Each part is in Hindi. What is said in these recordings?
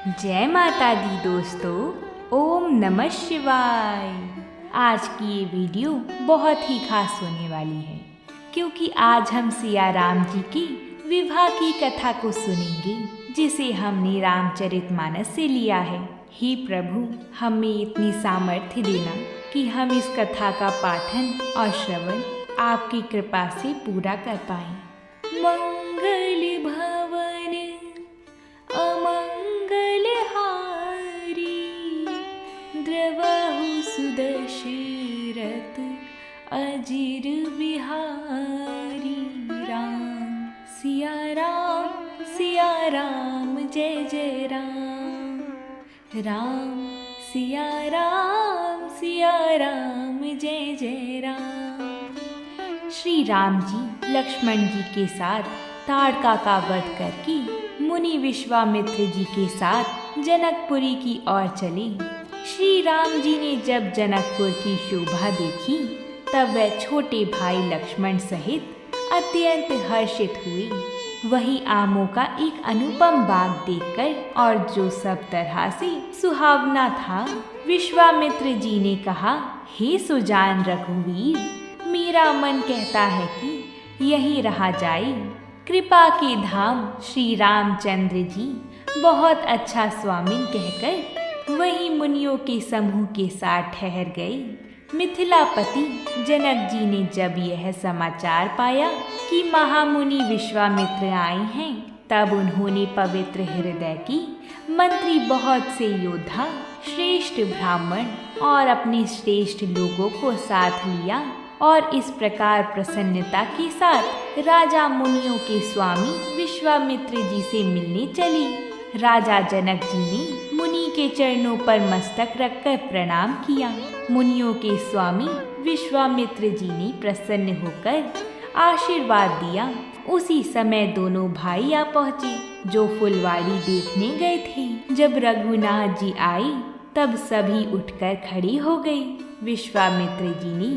जय माता दी दोस्तों, ओम नमः शिवाय। आज की ये वीडियो बहुत ही खास होने वाली है क्योंकि आज हम सिया राम जी की विवाह की कथा को सुनेंगे जिसे हमने रामचरितमानस से लिया है। हे प्रभु, हमें इतनी सामर्थ्य देना कि हम इस कथा का पाठन और श्रवण आपकी कृपा से पूरा कर पाएं। मंगल भवन अमंगल हारी, द्रवहु सुदशरथ अजिर बिहारी। राम सिया राम जय जय राम। राम सिया राम जय जय राम। श्री राम जी लक्ष्मण जी के साथ ताड़का का वध करके मुनि विश्वामित्र जी के साथ जनकपुरी की ओर चले। श्री राम जी ने जब जनकपुर की शोभा देखी तब वह छोटे भाई लक्ष्मण सहित अत्यंत हर्षित हुए। वही आमों का एक अनुपम बाग देखकर और जो सब तरह से सुहावना था, विश्वामित्र जी ने कहा, हे सुजान रघुवीर, मेरा मन कहता है कि यहीं रहा जाए। कृपा के धाम श्री रामचंद्र जी बहुत अच्छा स्वामिन कहकर वही मुनियों के समूह के साथ ठहर गए। मिथिलापति जनक जी ने जब यह समाचार पाया कि महामुनि विश्वामित्र आए हैं, तब उन्होंने पवित्र हृदय की मंत्री बहुत से योद्धा, श्रेष्ठ ब्राह्मण और अपने श्रेष्ठ लोगों को साथ लिया और इस प्रकार प्रसन्नता के साथ राजा मुनियों के स्वामी विश्वामित्र जी से मिलने चली। राजा जनक जी ने मुनि के चरणों पर मस्तक रखकर प्रणाम किया। मुनियों के स्वामी विश्वामित्र जी ने प्रसन्न होकर आशीर्वाद दिया। उसी समय दोनों भाई आ पहुँचे जो फुलवाड़ी देखने गए थे। जब रघुनाथ जी आए तब सभी उठकर खड़ी हो गई। विश्वामित्र जी ने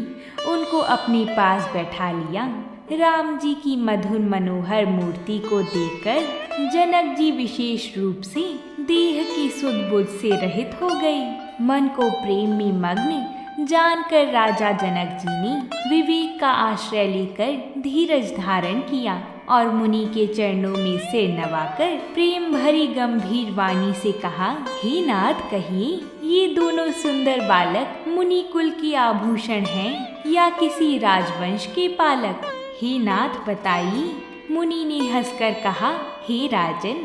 उनको अपने पास बैठा लिया। राम जी की मधुर मनोहर मूर्ति को देखकर जनक जी विशेष रूप से देह की सुध बुध से रहित हो गए। मन को प्रेम में मग्न जानकर राजा जनक जी ने विवेक का आश्रय लेकर धीरज धारण किया और मुनि के चरणों में सिर नवाकर प्रेम भरी गंभीर वाणी से कहा, हे नाथ, कहिए ये दोनों सुंदर बालक मुनि कुल के आभूषण हैं या किसी राजवंश के पालक? हे नाथ बताइए। मुनि ने हंसकर कहा, हे राजन,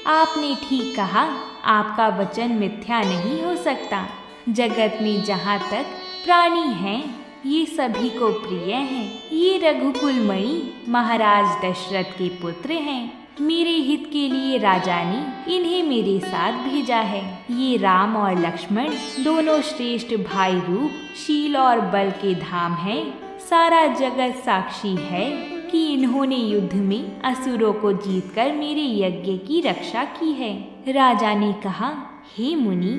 आपने ठीक कहा, आपका वचन मिथ्या नहीं हो सकता। जगत में जहाँ तक प्राणी हैं, ये सभी को प्रिय हैं। ये रघुकुल मणि महाराज दशरथ के पुत्र हैं। मेरे हित के लिए राजा ने इन्हें मेरे साथ भेजा है। ये राम और लक्ष्मण दोनों श्रेष्ठ भाई रूप, शील और बल के धाम हैं। सारा जगत साक्षी है कि इन्होंने युद्ध में असुरों को जीतकर मेरे यज्ञ की रक्षा की है। राजा ने कहा, हे मुनि,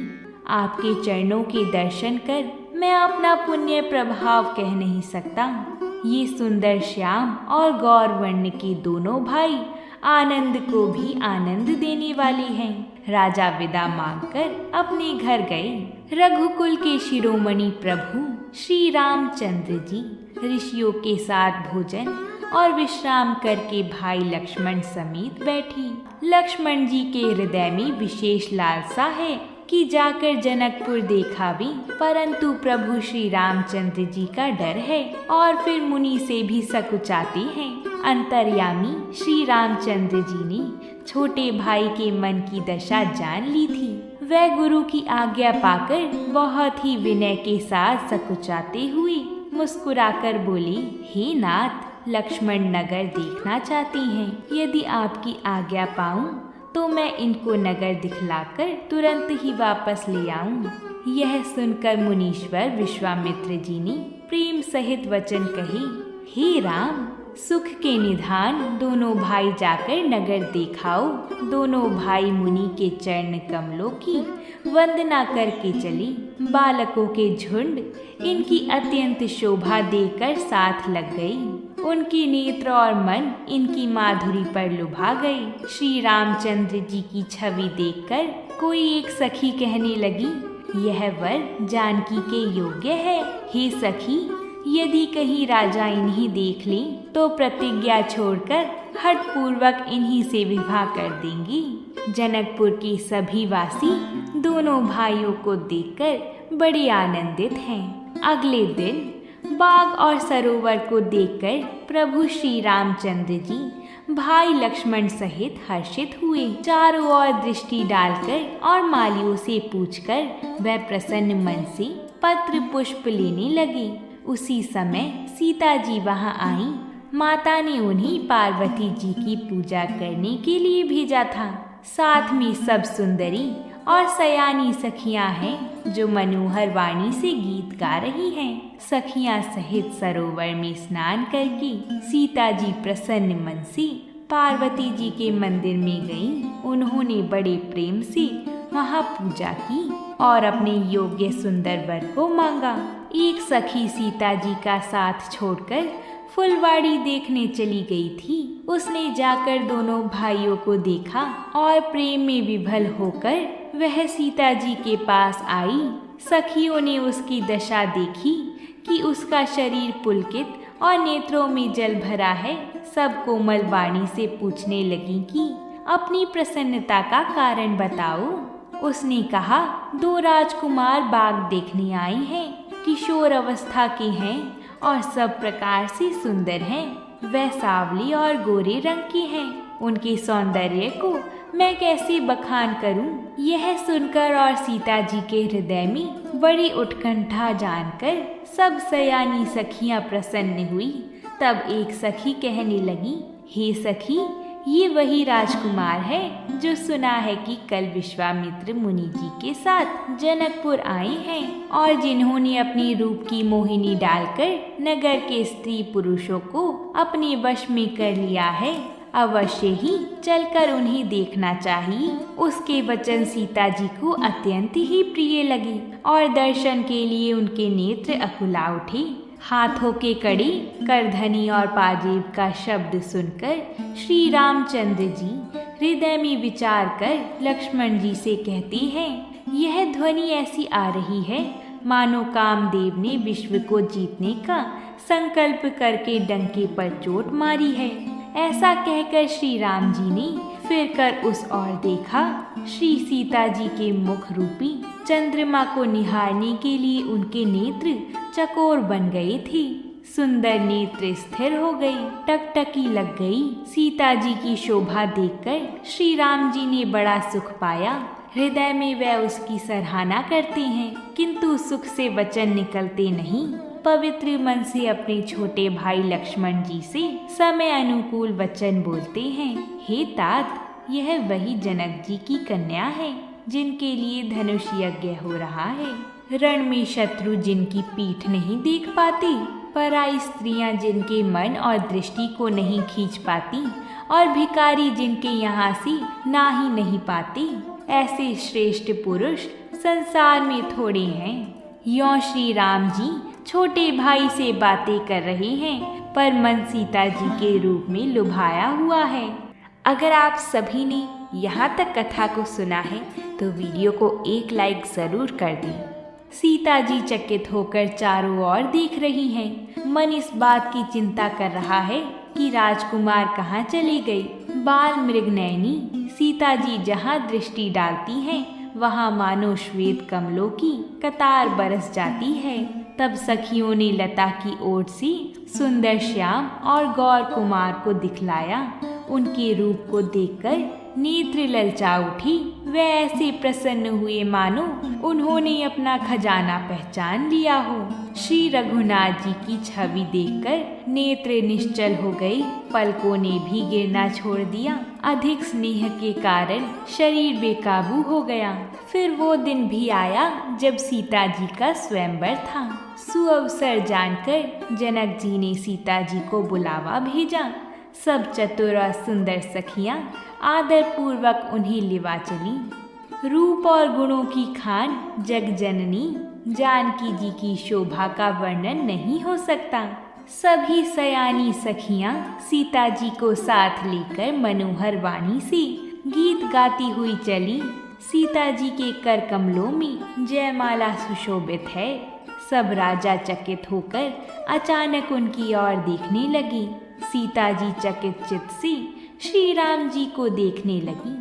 आपके चरणों के दर्शन कर मैं अपना पुण्य प्रभाव कह नहीं सकता। ये सुंदर श्याम और गौर वर्ण के दोनों भाई आनंद को भी आनंद देने वाले हैं। राजा विदा मांगकर अपने घर गए। रघुकुल के शिरोमणि प्रभु श्री रामचंद्र जी ऋषियों के साथ भोजन और विश्राम करके भाई लक्ष्मण समेत बैठी। लक्ष्मण जी के हृदय में विशेष लालसा है कि जाकर जनकपुर देखावे, परंतु प्रभु श्री रामचंद्र जी का डर है और फिर मुनि से भी सकुचाते हैं। अंतर्यामी श्री रामचंद्र जी ने छोटे भाई के मन की दशा जान ली थी। वह गुरु की आज्ञा पाकर बहुत ही विनय के साथ सकुचाते हुए मुस्कुराकर बोले, हे नाथ, लक्ष्मण नगर देखना चाहती हैं। यदि आपकी आज्ञा पाऊं तो मैं इनको नगर दिखलाकर तुरंत ही वापस ले आऊं। यह सुनकर मुनीश्वर विश्वामित्र जी ने प्रेम सहित वचन कहे, हे राम, सुख के निधान दोनों भाई जाकर नगर देखाओ। दोनों भाई मुनि के चरण कमलों की वंदना करके चले। बालकों के झुंड इनकी अत्यंत शोभा देखकर साथ लग गई। उनके नेत्र और मन इनकी माधुरी पर लुभा गए। श्री रामचंद्र जी की छवि देखकर कोई एक सखी कहने लगी, यह वर जानकी के योग्य है। हे सखी, यदि कहीं राजा इन्हीं देख ले तो प्रतिज्ञा छोड़कर हठ पूर्वक इन्हीं से विवाह कर देंगी। जनकपुर के सभी वासी दोनों भाइयों को देखकर बड़े आनंदित हैं। अगले दिन बाग और सरोवर को देखकर प्रभु श्री रामचंद्र जी भाई लक्ष्मण सहित हर्षित हुए। चारों ओर दृष्टि डालकर और मालियों से पूछकर वह प्रसन्न मन से पत्र पुष्प लेने लगे। उसी समय सीता जी वहां आई। माता ने उन्हें पार्वती जी की पूजा करने के लिए भेजा था। साथ में सब सुंदरी और सयानी सखियां हैं जो मनोहर वाणी से गीत गा रही हैं। सखियां सहित सरोवर में स्नान करके सीता जी प्रसन्न मन से पार्वती जी के मंदिर में गईं। उन्होंने बड़े प्रेम से वहां पूजा की और अपने योग्य सुंदर वर को मांगा। एक सखी सीता जी का साथ छोड़कर फुलवाड़ी देखने चली गई थी। उसने जाकर दोनों भाइयों को देखा और प्रेम में विभल होकर वह सीता जी के पास आई। सखियों ने उसकी दशा देखी कि उसका शरीर पुलकित और नेत्रों में जल भरा है। सब कोमल वाणी से पूछने लगी कि अपनी प्रसन्नता का कारण बताओ। उसने कहा, 2 राजकुमार बाग देखने आए हैं। किशोर अवस्था के हैं और सब प्रकार से सुंदर हैं। वह सांवले और गोरे रंग के हैं। उनके सौंदर्य को मैं कैसे बखान करूं? यह सुनकर और सीता जी के हृदय में बड़ी उत्कंठा जानकर सब सयानी सखियां प्रसन्न हुई। तब एक सखी कहने लगी, हे सखी, ये वही राजकुमार है जो सुना है कि कल विश्वामित्र मुनि जी के साथ जनकपुर आए हैं और जिन्होंने अपनी रूप की मोहिनी डालकर नगर के स्त्री पुरुषों को अपने वश में कर लिया है। अवश्य ही चलकर उन्हें देखना चाहिए। उसके वचन सीता जी को अत्यंत ही प्रिय लगे और दर्शन के लिए उनके नेत्र अकुला उठे। हाथों के कड़ी, करधनी और पाजेब का शब्द सुनकर श्री रामचंद्र जी हृदय में विचार कर लक्ष्मण जी से कहते हैं, यह ध्वनि ऐसी आ रही है मानो कामदेव ने विश्व को जीतने का संकल्प करके डंके पर चोट मारी है। ऐसा कहकर श्री राम जी ने फिर कर उस ओर देखा। श्री सीता जी के मुख रूपी चंद्रमा को निहारने के लिए उनके नेत्र चकोर बन गए थे। सुंदर नेत्र स्थिर हो गई, टकटकी लग गई। सीता जी की शोभा देखकर श्री राम जी ने बड़ा सुख पाया। हृदय में वह उसकी सराहना करते हैं, किंतु सुख से वचन निकलते नहीं। पवित्र मन से अपने छोटे भाई लक्ष्मण जी से समय अनुकूल वचन बोलते हैं, हे तात, यह वही जनक जी की कन्या है जिनके लिए धनुष यज्ञ हो रहा है। रण में शत्रु जिनकी पीठ नहीं देख पाती, पराई स्त्रियां जिनके मन और दृष्टि को नहीं खींच पाती और भिखारी जिनके यहाँ से ना ही नहीं पाते, ऐसे श्रेष्ठ पुरुष संसार में थोड़े हैं। यों श्री राम जी छोटे भाई से बातें कर रहे हैं, पर मन सीता जी के रूप में लुभाया हुआ है। अगर आप सभी ने यहाँ तक कथा को सुना है तो वीडियो को एक लाइक जरूर कर दें। सीता जी चकित होकर चारों ओर देख रही हैं। मन इस बात की चिंता कर रहा है कि राजकुमार कहाँ चले गए। बाल मृगनयनी सीता जी जहाँ दृष्टि डालती हैं वहाँ मानो श्वेत कमलों की कतार बरस जाती है। तब सखियों ने लता की ओर से सुंदर श्याम और गौर कुमार को दिखलाया। उनके रूप को देखकर नेत्र ललचा उठी। वे ऐसे प्रसन्न हुए मानो उन्होंने अपना खजाना पहचान लिया हो। श्री रघुनाथ जी की छवि देखकर नेत्र निश्चल हो गई। पलकों ने भी गिरना छोड़ दिया। अधिक स्नेह के कारण शरीर बेकाबू हो गया। फिर वो दिन भी आया जब सीता जी का स्वयंवर था। सुअवसर जानकर जनक जी ने सीता जी को बुलावा भेजा। सब चतुर और सुंदर सखियां आदर पूर्वक उन्हें लिवा चली। रूप और गुणों की खान जग जननी जानकी जी की शोभा का वर्णन नहीं हो सकता। सभी सयानी सखियां सीता जी को साथ लेकर मनोहर वाणी से गीत गाती हुई चली। सीता जी के कर कमलों में जयमाला सुशोभित है। सब राजा चकित होकर अचानक उनकी ओर देखने लगे। सीता जी चकित चित्त से श्री राम जी को देखने लगी।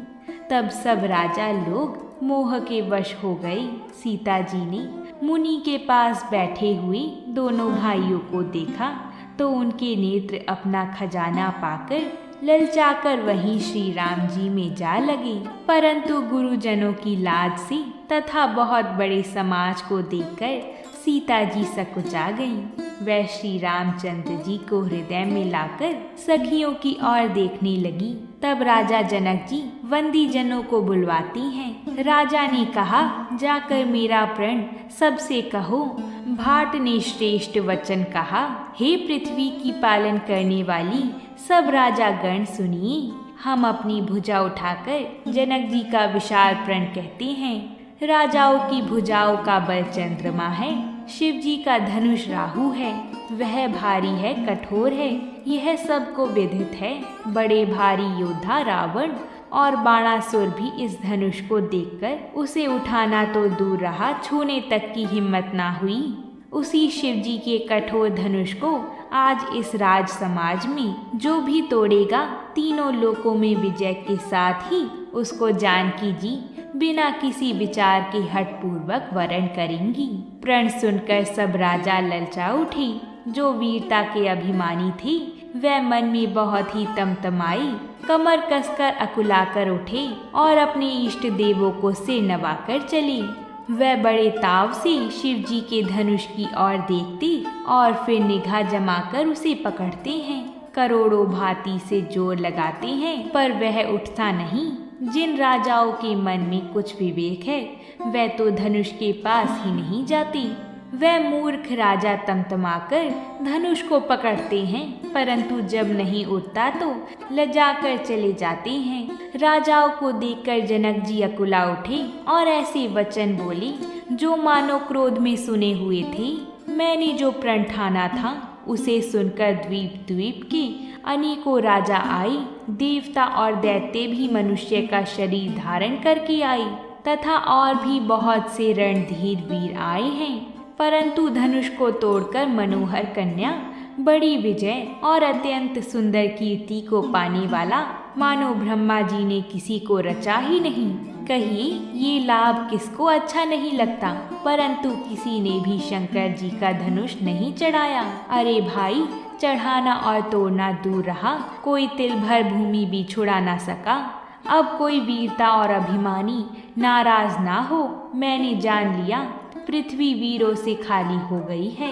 तब सब राजा लोग मोह के वश हो गए। सीता जी ने मुनि के पास बैठे हुए दोनों भाइयों को देखा तो उनके नेत्र अपना खजाना पाकर ललचाकर वहीं श्री राम जी में जा लगे। परंतु गुरुजनों की लाज से तथा बहुत बड़े समाज को देखकर सीता जी सकुचा गईं। वह श्री रामचंद्र जी को हृदय में लाकर सखियों की ओर देखने लगी। तब राजा जनक जी वंदी जनों को बुलवाती हैं। राजा ने कहा, जाकर मेरा प्रण सबसे कहो। भाट ने श्रेष्ठ वचन कहा, हे पृथ्वी की पालन करने वाली सब राजा गण सुनिए। हम अपनी भुजा उठाकर जनक जी का विशाल प्रण कहते हैं। राजाओं की भुजाओं का बल चंद्रमा है, शिव जी का धनुष राहु है। वह भारी है, कठोर है, यह सबको विदित है। बड़े भारी योद्धा रावण और बाणासुर भी इस धनुष को देखकर उसे उठाना तो दूर रहा, छूने तक की हिम्मत ना हुई। उसी शिव जी के कठोर धनुष को आज इस राज समाज में जो भी तोड़ेगा, तीनों लोकों में विजय के साथ ही उसको जानकी जी बिना किसी विचार के हठपूर्वक वरण करेंगी। प्रण सुनकर सब राजा ललचा उठे। जो वीरता के अभिमानी थे वह मन में बहुत ही तमतमाई, कमर कसकर अकुलाकर उठे और अपने इष्ट देवों को सिर नवाकर चले। वह बड़े ताव से शिव जी के धनुष की ओर देखते और फिर निगाह जमाकर उसे पकड़ते हैं। करोड़ों भांति से जोर लगाते हैं पर वह उठता नहीं। जिन राजाओं के मन में कुछ विवेक है वह तो धनुष के पास ही नहीं जाते। वह मूर्ख राजा तमतमाकर धनुष को पकड़ते हैं, परंतु जब नहीं उठता तो लजाकर चले जाते हैं। राजाओं को देखकर जनक जी अकुला उठे और ऐसे वचन बोले जो मानो क्रोध में सुने हुए थे। मैंने जो प्रण ठाना था उसे सुनकर द्वीप द्वीप के अनेकों राजा आए। देवता और दैत्य भी मनुष्य का शरीर धारण करके आए तथा और भी बहुत से रणधीर वीर आए हैं, परंतु धनुष को तोड़कर मनोहर कन्या, बड़ी विजय और अत्यंत सुंदर कीर्ति को पाने वाला मानो ब्रह्मा जी ने किसी को रचा ही नहीं। कहिए ये लाभ किसको अच्छा नहीं लगता, परंतु किसी ने भी शंकर जी का धनुष नहीं चढ़ाया। अरे भाई, चढ़ाना और तोड़ना दूर रहा, कोई तिल भर भूमि भी छुड़ा ना सका। अब कोई वीरता और अभिमानी नाराज ना हो। मैंने जान लिया पृथ्वी वीरों से खाली हो गई है।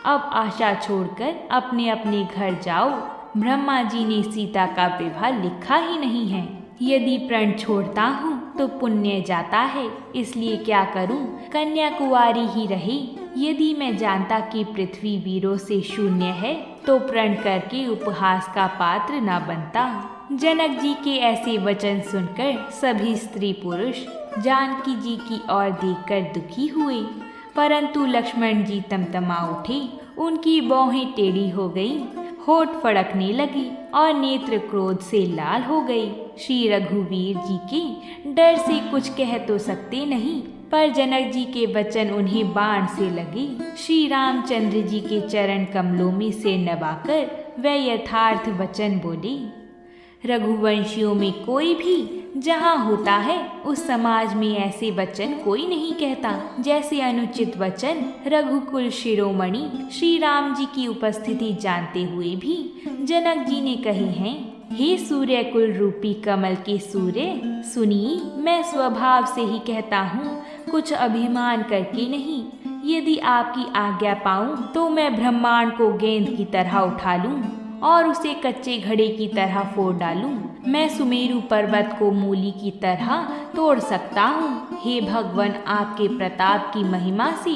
अब आशा छोड़कर अपने अपने घर जाओ। ब्रह्मा जी ने सीता का विवाह लिखा ही नहीं है। यदि प्रण छोड़ता हूँ तो पुण्य जाता है, इसलिए क्या करूँ, कन्या कुंवारी ही रही। यदि मैं जानता कि पृथ्वी वीरों से शून्य है तो प्रण करके उपहास का पात्र न बनता। जनक जी के ऐसे वचन सुनकर सभी स्त्री पुरुष जानकी जी की ओर देखकर दुखी हुए, परंतु लक्ष्मण जी तमतमा उठे। उनकी बाहें टेढ़ी हो गई, होठ फड़कने लगी और नेत्र क्रोध से लाल हो गई। श्री रघुवीर जी के डर से कुछ कह तो सकते नहीं, पर जनक जी के वचन उन्हें बाण से लगे। श्री रामचंद्र जी के चरण कमलों में सिर नवाकर वह यथार्थ वचन बोले। रघुवंशियों में कोई भी जहाँ होता है उस समाज में ऐसे वचन कोई नहीं कहता जैसे अनुचित वचन रघुकुल शिरोमणि श्री राम जी की उपस्थिति जानते हुए भी जनक जी ने कहे हैं। हे सूर्य कुल रूपी कमल के सूर्य, सुनिए, मैं स्वभाव से ही कहता हूँ, कुछ अभिमान करके नहीं। यदि आपकी आज्ञा पाऊँ तो मैं ब्रह्मांड को गेंद की तरह उठा लूँ और उसे कच्चे घड़े की तरह फोड़ डालूं। मैं सुमेरु पर्वत को मूली की तरह तोड़ सकता हूँ। हे भगवान, आपके प्रताप की महिमा से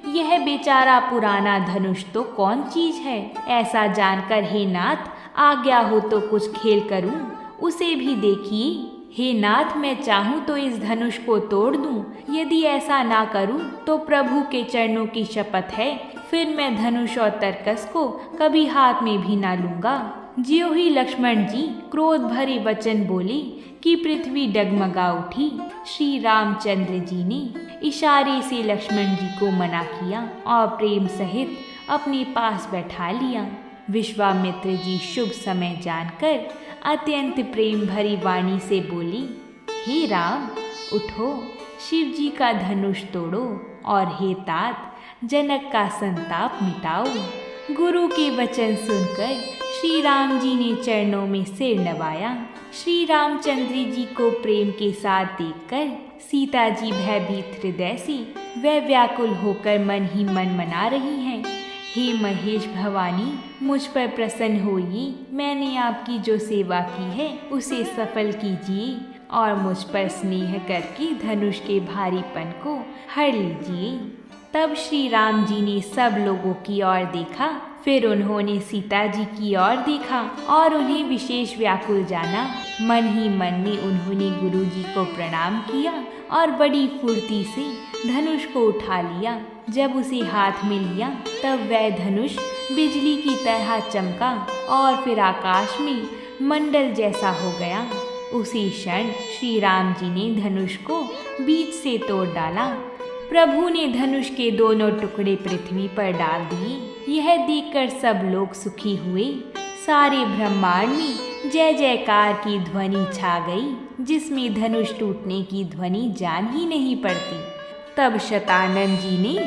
यह बेचारा पुराना धनुष तो कौन चीज है। ऐसा जानकर हे नाथ, आज्ञा हो तो कुछ खेल करूँ, उसे भी देखिए। हे नाथ, मैं चाहूँ तो इस धनुष को तोड़ दूँ। यदि ऐसा ना करूँ तो प्रभु के चरणों की शपथ है, फिर मैं धनुष और तरकस को कभी हाथ में भी ना लूँगा। ज्यों ही लक्ष्मण जी क्रोध भरे वचन बोले कि पृथ्वी डगमगा उठी। श्री रामचंद्र जी ने इशारे से लक्ष्मण जी को मना किया और प्रेम सहित अपने पास बैठा लिया। विश्वामित्र जी शुभ समय जानकर अत्यंत प्रेम भरी वाणी से बोली, हे राम, उठो, शिव जी का धनुष तोड़ो और हे तात, जनक का संताप मिटाओ। गुरु के वचन सुनकर श्री राम जी ने चरणों में सिर नवाया। श्री रामचंद्र जी को प्रेम के साथ देखकर सीता जी भयभीत हृदय से व व्याकुल होकर मन ही मन मना रही हैं, हे महेश भवानी, मुझ पर प्रसन्न होइए। मैंने आपकी जो सेवा की है उसे सफल कीजिए और मुझ पर स्नेह करके धनुष के भारीपन को हर लीजिए। तब श्री राम जी ने सब लोगों की ओर देखा, फिर उन्होंने सीता जी की ओर देखा और उन्हें विशेष व्याकुल जाना। मन ही मन में उन्होंने गुरु जी को प्रणाम किया और बड़ी फुर्ती से धनुष को उठा लिया। जब उसे हाथ में लिया तब वह धनुष बिजली की तरह चमका और फिर आकाश में मंडल जैसा हो गया। उसी क्षण श्री राम जी ने धनुष को बीच से तोड़ डाला। प्रभु ने धनुष के दोनों टुकड़े पृथ्वी पर डाल दिए। यह देखकर सब लोग सुखी हुए। सारे ब्रह्मांड में जय जयकार की ध्वनि छा गई, जिसमें धनुष टूटने की ध्वनि जान ही नहीं पड़ती। तब शतानंद जी ने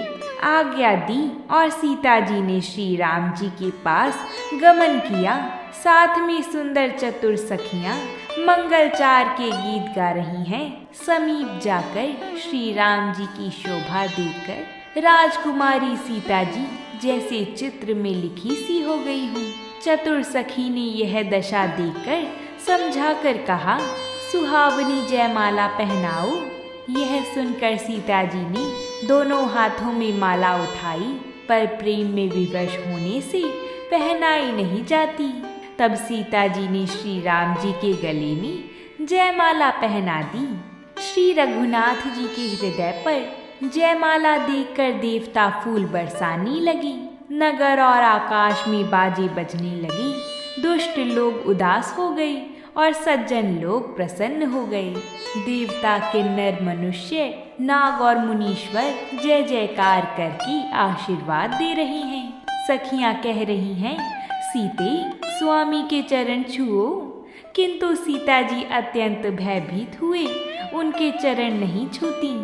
आज्ञा दी और सीता जी ने श्री राम जी के पास गमन किया। साथ में सुंदर चतुर सखियां मंगलचार के गीत गा रही हैं। समीप जाकर श्री राम जी की शोभा देखकर राजकुमारी सीता जी जैसे चित्र में लिखी सी हो गई हूँ। चतुर सखी ने यह दशा देखकर समझाकर कहा, सुहावनी जयमाला पहनाओ। यह सुनकर सीता जी ने दोनों हाथों में माला उठाई, पर प्रेम में विवश होने से पहनाई नहीं जाती। तब सीता जी ने श्री राम जी के गले में जयमाला पहना दी। श्री रघुनाथ जी के हृदय पर जयमाला देखकर देवता फूल बरसाने लगे। नगर और आकाश में बाजे बजने लगी। दुष्ट लोग उदास हो गए और सज्जन लोग प्रसन्न हो गए। देवता, किन्नर, मनुष्य, नाग और मुनीश्वर जय जयकार करके आशीर्वाद दे रहे हैं। सखियां कह रही हैं, सीते, स्वामी के चरण छुओ। किंतु सीता जी अत्यंत भयभीत हुए, उनके चरण नहीं छूती।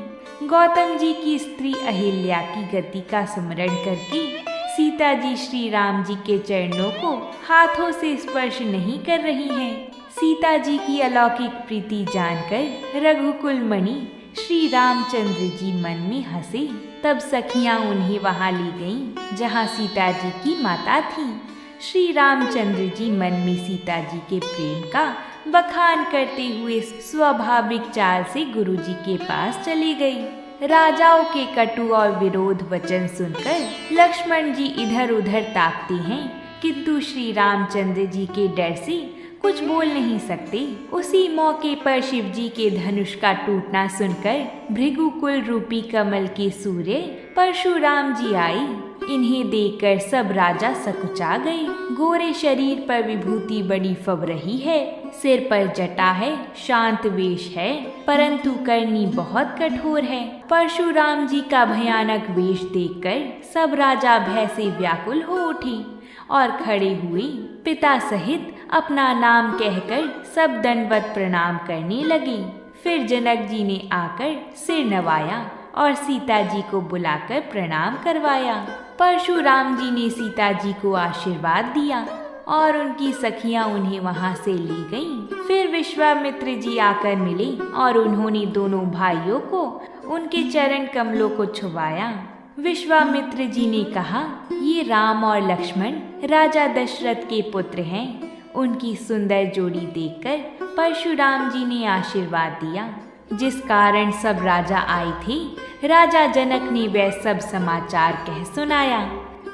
गौतम जी की स्त्री अहिल्या की गति का स्मरण करके सीता जी श्री राम जी के चरणों को हाथों से स्पर्श नहीं कर रही हैं। सीता जी की अलौकिक प्रीति जानकर रघुकुल मणि श्री रामचंद्र जी मन में हंसे। तब सखियां उन्हें वहां ले गईं, जहां सीता जी की माता थी। श्री रामचंद्र जी मन में सीता जी के प्रेम का बखान करते हुए स्वाभाविक चाल से गुरु जी के पास चली गई। राजाओं के कटु और विरोध वचन सुनकर लक्ष्मण जी इधर उधर ताकते हैं, किंतु श्री रामचंद्र जी के डर से कुछ बोल नहीं सकते। उसी मौके पर शिव जी के धनुष का टूटना सुनकर भृगुकुल रूपी कमल के सूर्य परशुराम जी आई। इन्हें देखकर सब राजा सकुचा गए। गोरे शरीर पर विभूति बड़ी फब रही है, सिर पर जटा है, शांत वेश है, परंतु करनी बहुत कठोर है। परशुराम जी का भयानक वेश देखकर सब राजा भय से व्याकुल हो उठे और खड़े हुए पिता सहित अपना नाम कहकर सब दंडवत प्रणाम करने लगे। फिर जनक जी ने आकर सिर नवाया और सीता जी को बुलाकर प्रणाम करवाया। परशुराम जी ने सीता जी को आशीर्वाद दिया और उनकी सखियां उन्हें वहां से ले गईं। फिर विश्वामित्र जी आकर मिले और उन्होंने दोनों भाइयों को उनके चरण कमलों को छुवाया। विश्वामित्र जी ने कहा, ये राम और लक्ष्मण राजा दशरथ के पुत्र हैं। उनकी सुंदर जोड़ी देखकर परशुराम जी ने आशीर्वाद दिया, जिस कारण सब राजा आए थे। राजा जनक ने वह सब समाचार कह सुनाया।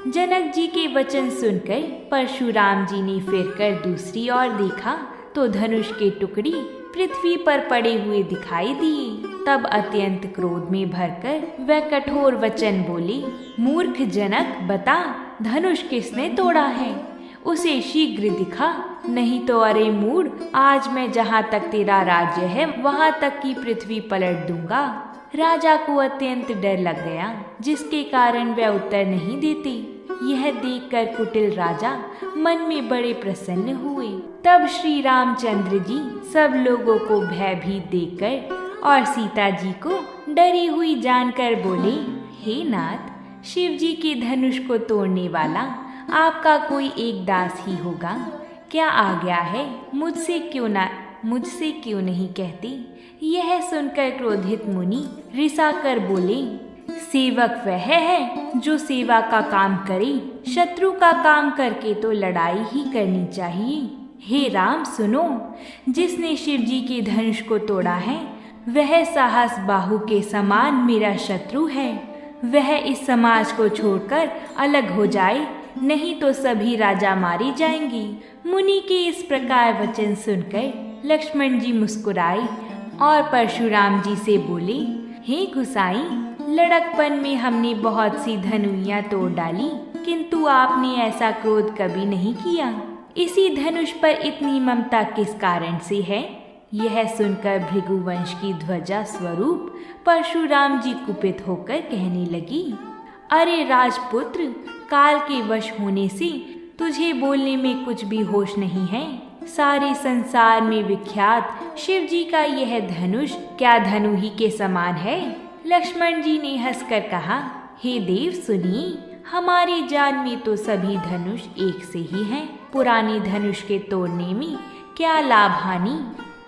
जनक जी के वचन सुनकर परशुराम जी ने फिरकर दूसरी ओर देखा तो धनुष के टुकड़ी पृथ्वी पर पड़े हुए दिखाई दिए। तब अत्यंत क्रोध में भरकर वह कठोर वचन बोले, मूर्ख जनक, बता, धनुष किसने तोड़ा है? उसे शीघ्र दिखा, नहीं तो अरे मूढ़, आज मैं जहाँ तक तेरा राज्य है वहाँ तक की पृथ्वी पलट दूंगा। राजा को अत्यंत डर लग गया, जिसके कारण वह उत्तर नहीं देते। यह देखकर कुटिल राजा मन में बड़े प्रसन्न हुए। तब श्री रामचंद्र जी सब लोगों को भयभीत देखकर और सीता जी को डरी हुई जानकर बोले, हे नाथ, शिव जी के धनुष को तोड़ने वाला आपका कोई एक दास ही होगा। क्या आज्ञा है, मुझसे क्यों नहीं कहते? यह सुनकर क्रोधित मुनि रिसा कर बोले, सेवक वह है जो सेवा का काम करे, शत्रु का काम करके तो लड़ाई ही करनी चाहिए। हे राम सुनो, जिसने शिव जी के धनुष को तोड़ा है वह साहस बाहु के समान मेरा शत्रु है। वह इस समाज को छोड़कर अलग हो जाए, नहीं तो सभी राजा मारे जाएंगे। मुनि के इस प्रकार वचन सुनकर लक्ष्मण जी मुस्कुराए और परशुराम जी से बोले, हे गुसाई, लड़कपन में हमने बहुत सी धनुइयां तोड़ डाली, किंतु आपने ऐसा क्रोध कभी नहीं किया। इसी धनुष पर इतनी ममता किस कारण से है? यह सुनकर भृगुवंश की ध्वजा स्वरूप परशुराम जी कुपित होकर कहने लगी, अरे राजपुत्र, काल के वश होने से तुझे बोलने में कुछ भी होश नहीं है। सारे संसार में विख्यात शिव जी का यह धनुष क्या धनु ही के समान है? लक्ष्मण जी ने हंसकर कहा, हे देव सुनिए, हमारे जान में तो सभी धनुष एक से ही हैं। पुराने धनुष के तोड़ने में क्या लाभ हानि?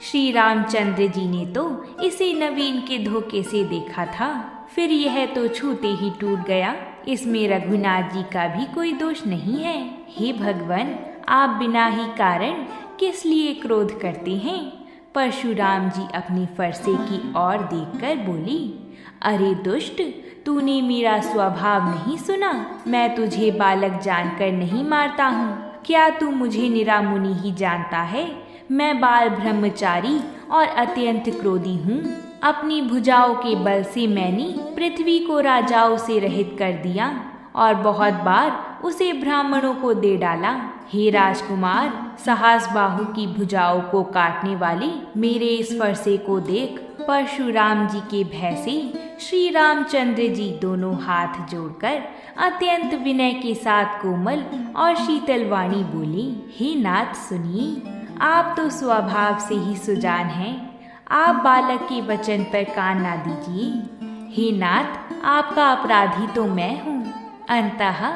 श्री रामचंद्र जी ने तो इसे नवीन के धोखे से देखा था, फिर यह तो छूते ही टूट गया। इसमें रघुनाथ जी का भी कोई दोष नहीं है। हे भगवान, आप बिना ही कारण किस लिए क्रोध करते हैं? परशुराम जी अपनी फरसे की ओर देखकर बोली, अरे दुष्ट, तूने मेरा स्वभाव नहीं सुना? मैं तुझे बालक जानकर नहीं मारता हूँ। क्या तू मुझे निरामुनि ही जानता है? मैं बाल ब्रह्मचारी और अत्यंत क्रोधी हूँ। अपनी भुजाओं के बल से मैंने पृथ्वी को राजाओं से रहित कर दिया और बहुत बार उसे ब्राह्मणों को दे डाला। हे राजकुमार, साहस बाहु की भुजाओं को काटने वाले मेरे इस फरसे को देख। परशुराम जी के भय से श्री रामचंद्र जी दोनों हाथ जोड़कर अत्यंत विनय के साथ कोमल और शीतल वाणी बोली, हे नाथ सुनिए, आप तो स्वभाव से ही सुजान हैं। आप बालक के वचन पर कान ना दीजिए। हे नाथ, आपका अपराधी तो मैं हूँ। अंतः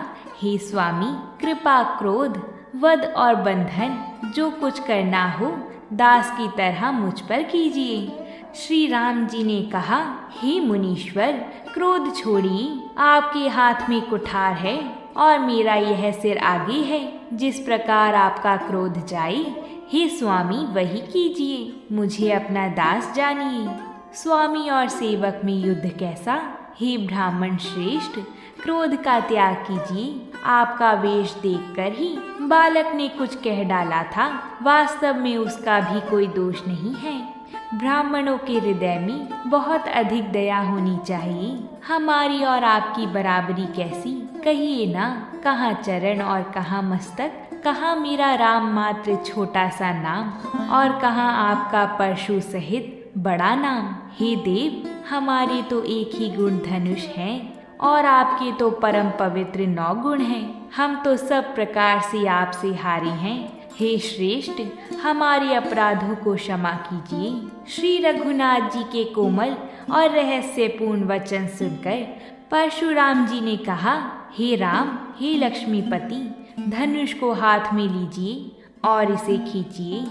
हे स्वामी, कृपा, क्रोध, वध और बंधन जो कुछ करना हो दास की तरह मुझ पर कीजिए। श्री राम जी ने कहा, हे मुनीश्वर, क्रोध छोड़िए। आपके हाथ में कुठार है और मेरा यह सिर आगे है। जिस प्रकार आपका क्रोध जाए, हे स्वामी वही कीजिए। मुझे अपना दास जानिए। स्वामी और सेवक में युद्ध कैसा? हे ब्राह्मण श्रेष्ठ, क्रोध का त्याग कीजिए। आपका वेश देखकर ही बालक ने कुछ कह डाला था, वास्तव में उसका भी कोई दोष नहीं है। ब्राह्मणों के हृदय में बहुत अधिक दया होनी चाहिए। हमारी और आपकी बराबरी कैसी? कहिए ना, कहाँ चरण और कहाँ मस्तक, कहाँ मेरा राम मात्र छोटा सा नाम और कहाँ आपका परशु सहित बड़ा नाम। हे देव, हमारे तो एक ही गुण धनुष है और आपके तो परम पवित्र 9 गुण हैं। हम तो सब प्रकार से आपसे हारे हैं। हे श्रेष्ठ, हमारे अपराधों को क्षमा कीजिए। श्री रघुनाथ जी के कोमल और रहस्यपूर्ण वचन सुनकर परशुराम जी ने कहा, हे राम, हे लक्ष्मीपति, धनुष को हाथ में लीजिए और इसे खींचिए,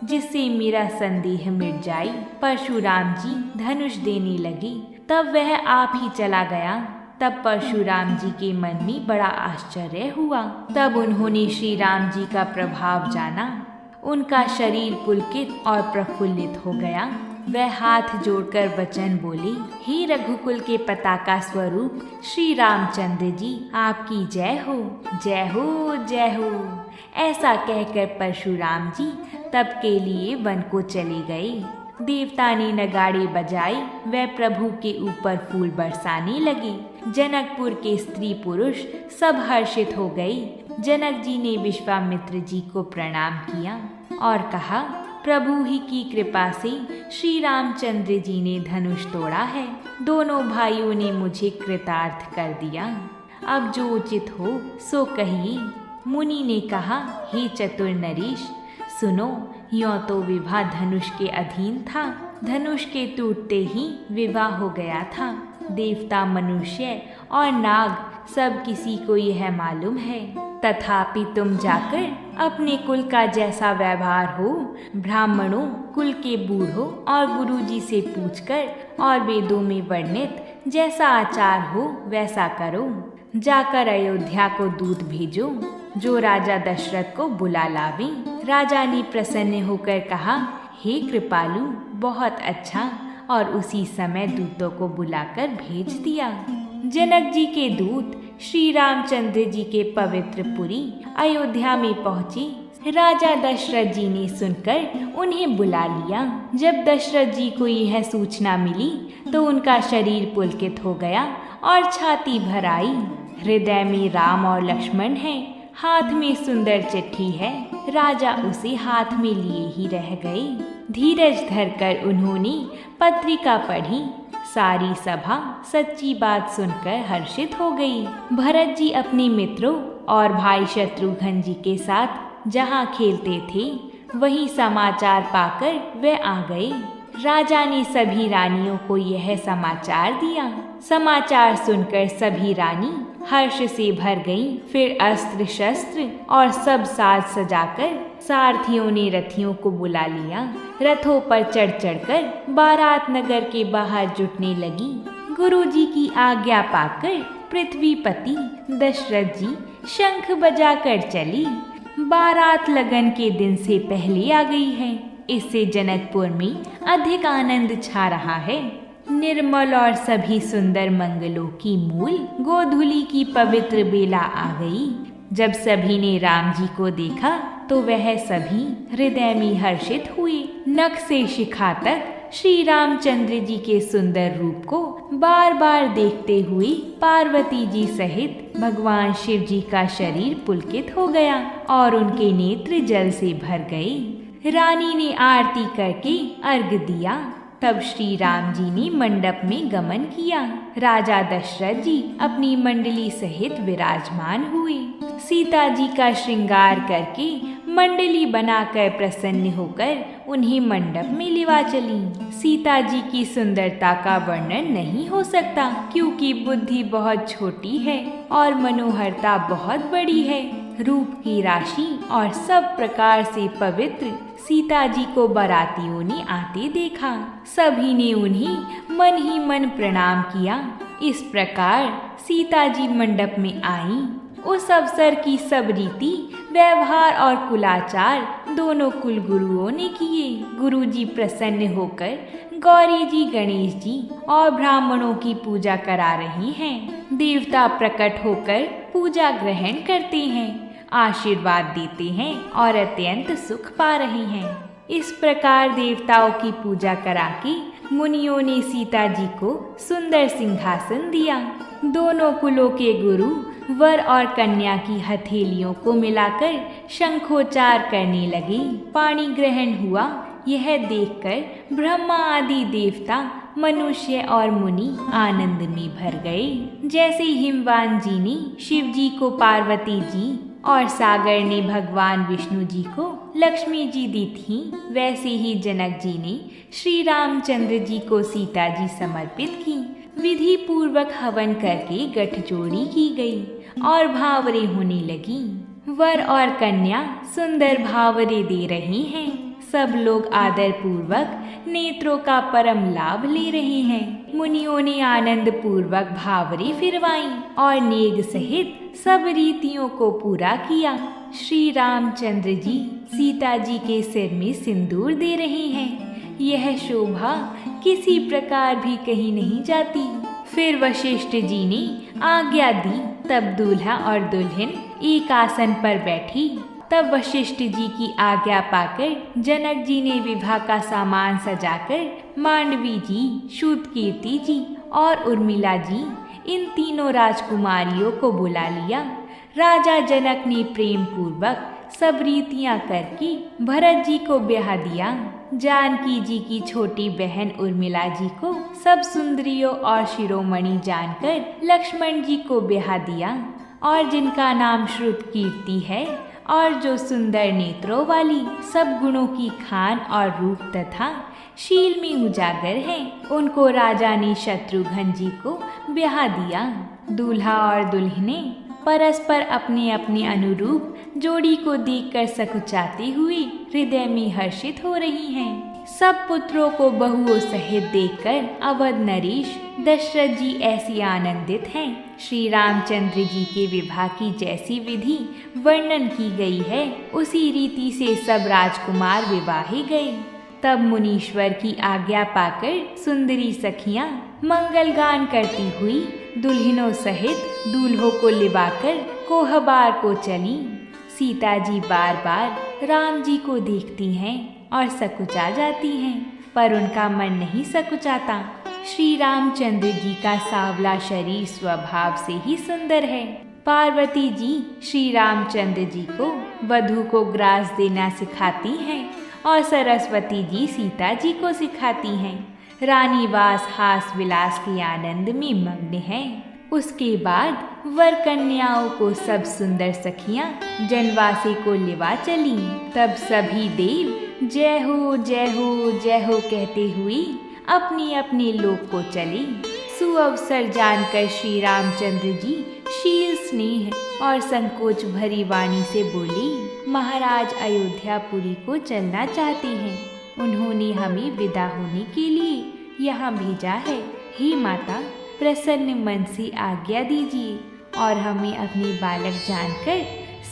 जिससे मेरा संदेह मिट जाए। परशुराम जी धनुष देने लगे, तब वह आप ही चला गया। तब परशुराम जी के मन में बड़ा आश्चर्य हुआ। तब उन्होंने श्री राम जी का प्रभाव जाना। उनका शरीर पुलकित और प्रफुल्लित हो गया। वह हाथ जोड़कर वचन बोले, हे रघुकुल के पताका स्वरूप श्री रामचंद्र जी, आपकी जय हो, जय हो, जय हो। ऐसा कहकर परशुराम जी तब के लिए वन को चले गए। देवता ने नगाड़े बजाए, वह प्रभु के ऊपर फूल बरसाने लगे। जनकपुर के स्त्री पुरुष सब हर्षित हो गए। जनक जी ने विश्वामित्र जी को प्रणाम किया और कहा, प्रभु ही की कृपा से श्री रामचंद्र जी ने धनुष तोड़ा है। दोनों भाइयों ने मुझे कृतार्थ कर दिया। अब जो उचित हो सो कहिए। मुनि ने कहा, हे चतुर नरेश, सुनो, यों तो विवाह धनुष के अधीन था। धनुष के टूटते ही विवाह हो गया था। देवता, मनुष्य और नाग सब किसी को यह मालूम है। तथापि तुम जाकर अपने कुल का जैसा व्यवहार हो, ब्राह्मणों, कुल के बूढ़ों और गुरुजी से पूछकर और वेदों में वर्णित जैसा आचार हो वैसा करो। जाकर अयोध्या को दूत भेजो जो राजा दशरथ को बुला लावे। राजा ने प्रसन्न होकर कहा, हे कृपालु, बहुत अच्छा। और उसी समय दूतों को बुलाकर भेज दिया। जनक जी के दूत श्री रामचंद्र जी के पवित्र पुरी अयोध्या में पहुँचे। राजा दशरथ जी ने सुनकर उन्हें बुला लिया। जब दशरथ जी को यह सूचना मिली तो उनका शरीर पुलकित हो गया और छाती भर आई। हृदय में राम और लक्ष्मण हैं, हाथ में सुंदर चिट्ठी है। राजा उसे हाथ में लिए ही रह गए। धीरज धरकर उन्होंने पत्रिका पढ़ी। सारी सभा सच्ची बात सुनकर हर्षित हो गई। भरत जी अपने मित्रों और भाई शत्रुघ्न जी के साथ जहाँ खेलते थे वही समाचार पाकर वे आ गए। राजा ने सभी रानियों को यह समाचार दिया। समाचार सुनकर सभी रानी हर्ष से भर गईं। फिर अस्त्र शस्त्र और सब साज सजाकर सारथियों ने रथियों को बुला लिया। रथों पर चढ़ चढ़कर बारात नगर के बाहर जुटने लगी। गुरुजी की आज्ञा पाकर पृथ्वीपति दशरथ जी शंख बजाकर चली। बारात लगन के दिन से पहले आ गई है। इससे जनकपुर में अधिक आनंद छा रहा है। निर्मल और सभी सुंदर मंगलों की मूल गोधूली की पवित्र बेला आ गई। जब सभी ने राम जी को देखा तो वह सभी हृदय में हर्षित हुए। नख से शिखा तक श्री रामचंद्र जी के सुंदर रूप को बार बार देखते हुए पार्वती जी सहित भगवान शिव जी का शरीर पुलकित हो गया और उनके नेत्र जल से भर गए। रानी ने आरती करके अर्घ दिया। तब श्री राम जी ने मंडप में गमन किया। राजा दशरथ जी अपनी मंडली सहित विराजमान हुए। सीता जी का श्रृंगार करके मंडली बनाकर प्रसन्न होकर उन्हें मंडप में लिवा चली। सीता जी की सुंदरता का वर्णन नहीं हो सकता, क्योंकि बुद्धि बहुत छोटी है और मनोहरता बहुत बड़ी है। रूप की राशि और सब प्रकार से पवित्र सीता जी को बारातियों ने आते देखा। सभी ने उन्हें मन ही मन प्रणाम किया। इस प्रकार सीता जी मंडप में आई। उस अवसर की सब रीति व्यवहार और कुलाचार दोनों कुल गुरुओं ने किए। गुरुजी प्रसन्न होकर गौरी जी, गणेश जी और ब्राह्मणों की पूजा करा रही हैं। देवता प्रकट होकर पूजा ग्रहण करते हैं, आशीर्वाद देते हैं और अत्यंत सुख पा रहे हैं। इस प्रकार देवताओं की पूजा करा के मुनियों ने सीता जी को सुंदर सिंहासन दिया। दोनों कुलों के गुरु वर और कन्या की हथेलियों को मिलाकर शंखोच्चार करने लगे। पाणी ग्रहण हुआ। यह देखकर ब्रह्मा आदि देवता, मनुष्य और मुनि आनंद में भर गए। जैसे हिमवान जी ने शिव जी को पार्वती जी और सागर ने भगवान विष्णु जी को लक्ष्मी जी दी थी, वैसे ही जनक जी ने श्री रामचंद्र जी को सीता जी समर्पित की। विधि पूर्वक हवन करके गठजोड़ी की गई और भावरे होने लगी। वर और कन्या सुंदर भावरे दे रही हैं। सब लोग आदर पूर्वक नेत्रों का परम लाभ ले रहे हैं। मुनियों ने आनंद पूर्वक भावरे फिरवाई और नेग सहित सब रीतियों को पूरा किया। श्री रामचंद्र जी सीता जी के सिर में सिंदूर दे रहे हैं। यह शोभा किसी प्रकार भी कहीं नहीं जाती। फिर वशिष्ठ जी ने आज्ञा दी। तब दूल्हा और दुल्हन एक आसन पर बैठी। तब वशिष्ठ जी की आज्ञा पाकर जनक जी ने विवाह का सामान सजाकर मांडवी जी, शूद्रकीर्ति जी और उर्मिला जी, इन तीनों राजकुमारियों को बुला लिया। राजा जनक ने प्रेम पूर्वक सब रीतियां करके भरत जी को ब्याह दिया। जानकी जी की छोटी बहन उर्मिला जी को सब सुंदरियों और शिरोमणि जानकर लक्ष्मण जी को ब्याह दिया। और जिनका नाम श्रुत कीर्ति है और जो सुंदर नेत्रों वाली, सब गुणों की खान और रूप तथा शील में उजागर हैं, उनको राजा ने शत्रुघ्न जी को ब्याह दिया। दूल्हा और दुल्हने परस्पर अपने अपने अनुरूप जोड़ी को देखकर सकुचाती हुई हृदय में हर्षित हो रही हैं। सब पुत्रों को बहुओं सहित देखकर अवध नरेश दशरथ जी ऐसी आनंदित हैं। श्री रामचंद्र जी के विवाह की जैसी विधि वर्णन की गई है, उसी रीति से सब राजकुमार विवाहे गए। तब मुनीश्वर की आज्ञा पाकर सुंदरी सखियां मंगल गान करती हुई दुल्हनों सहित दूल्हों को लिबाकर कोहबार को चली। सीता जी बार बार राम जी को देखती हैं और सकुचा जाती हैं, पर उनका मन नहीं सकुचाता। श्री रामचंद्र जी का सांवला शरीर स्वभाव से ही सुंदर है। पार्वती जी श्री रामचंद्र जी को वधू को ग्रास देना सिखाती हैं और सरस्वती जी सीता जी को सिखाती हैं। रानी वास हास विलास के आनंद में मग्न है। उसके बाद वर कन्याओं को सब सुंदर सखियां जनवासे को लिवा चली। तब सभी देव जय हो जय हो जय हो कहते हुए अपने अपने लोक को चले। सुअवसर जानकर श्री रामचंद्र जी शील स्नेह और संकोच भरी वाणी से बोली, महाराज अयोध्यापुरी को चलना चाहते हैं। उन्होंने हमें विदा होने के लिए यहाँ भेजा है। हे माता, प्रसन्न मन से आज्ञा दीजिए और हमें अपने बालक जानकर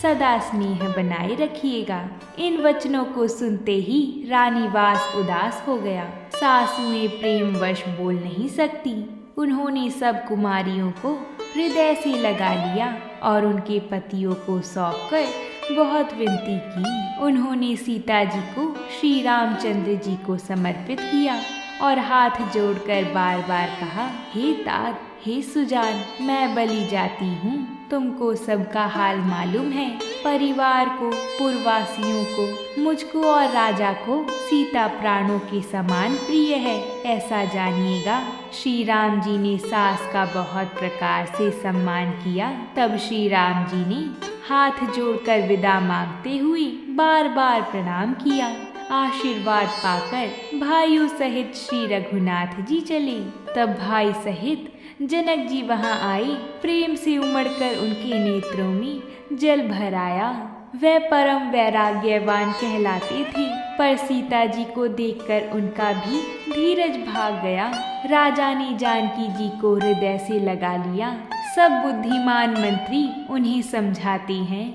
सदा स्नेह बनाए रखिएगा। इन वचनों को सुनते ही रानी वास उदास हो गया। सासुएं प्रेमवश बोल नहीं सकती। उन्होंने सब कुमारियों को हृदय से लगा लिया और उनके पतियों को सौंपकर बहुत विनती की। उन्होंने सीता जी को श्री रामचंद्र जी को समर्पित किया और हाथ जोड़कर बार बार कहा, हे तात, हे सुजान, मैं बलि जाती हूँ। तुमको सबका हाल मालूम है। परिवार को, पुरवासियों को, मुझको और राजा को सीता प्राणों के समान प्रिय है, ऐसा जानिएगा। श्री राम जी ने सास का बहुत प्रकार से सम्मान किया। तब श्री राम जी ने हाथ जोड़कर विदा मांगते हुए बार बार प्रणाम किया। आशीर्वाद पाकर भाइयों सहित श्री रघुनाथ जी चले। तब भाई सहित जनक जी वहां आए। प्रेम से उमड़कर उनके नेत्रों में जल भर आया। वे परम वैराग्यवान कहलाते थे, पर सीता जी को देखकर उनका भी धीरज भाग गया। राजा ने जानकी जी को हृदय से लगा लिया। सब बुद्धिमान मंत्री उन्हें समझाते हैं।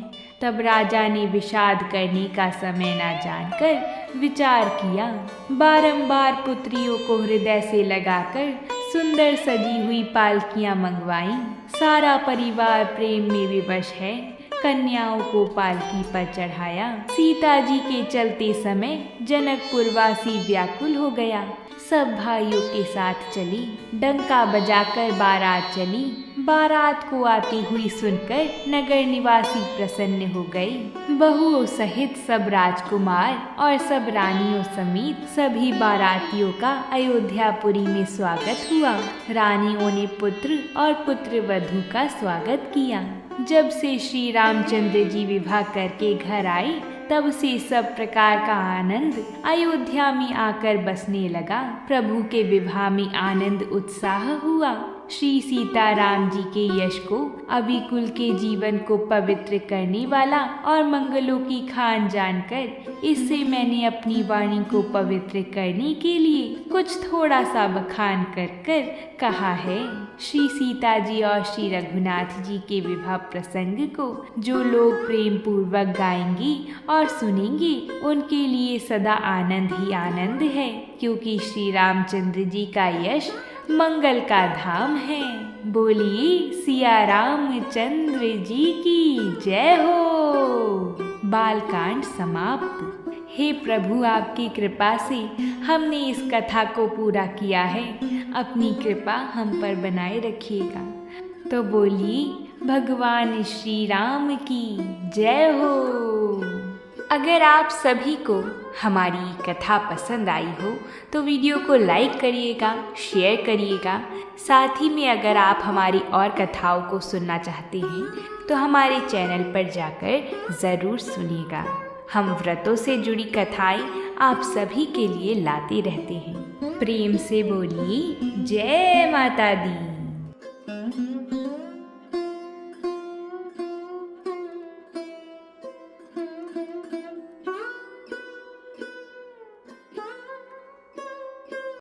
तब राजा ने विषाद करने का समय न जानकर विचार किया। बारंबार पुत्रियों को हृदय से लगाकर सुंदर सजी हुई पालकियां मंगवाई। सारा परिवार प्रेम में विवश है। कन्याओं को पालकी पर चढ़ाया। सीता जी के चलते समय जनकपुरवासी व्याकुल हो गया। सब भाइयों के साथ चली। डंका बजाकर बारात चली। बारात को आती हुई सुनकर नगर निवासी प्रसन्न हो गए। बहुओं सहित सब राजकुमार और सब रानियों समेत सभी बारातियों का अयोध्यापुरी में स्वागत हुआ। रानियों ने पुत्र और पुत्र वधू का स्वागत किया। जब से श्री रामचंद्र जी विवाह करके घर आए, तब से सब प्रकार का आनंद अयोध्या में आकर बसने लगा। प्रभु के विवाह में आनंद उत्साह हुआ। श्री सीताराम जी के यश को, अविकुल के जीवन को पवित्र करने वाला और मंगलों की खान जानकर इससे मैंने अपनी वाणी को पवित्र करने के लिए कुछ थोड़ा सा बखान कर कहा है। श्री सीता जी और श्री रघुनाथ जी के विवाह प्रसंग को जो लोग प्रेम पूर्वक गाएंगे और सुनेंगे, उनके लिए सदा आनंद ही आनंद है, क्योंकि श्री रामचंद्र जी का यश मंगल का धाम है। बोलिए सिया रामचंद्र जी की जय हो। बालकांड समाप्त। हे प्रभु, आपकी कृपा से हमने इस कथा को पूरा किया है। अपनी कृपा हम पर बनाए रखिएगा। तो बोलिए भगवान श्री राम की जय हो। अगर आप सभी को हमारी कथा पसंद आई हो तो वीडियो को लाइक करिएगा, शेयर करिएगा। साथ ही में अगर आप हमारी और कथाओं को सुनना चाहते हैं तो हमारे चैनल पर जाकर ज़रूर सुनिएगा। हम व्रतों से जुड़ी कथाएं आप सभी के लिए लाते रहते हैं। प्रेम से बोलिए जय माता दी।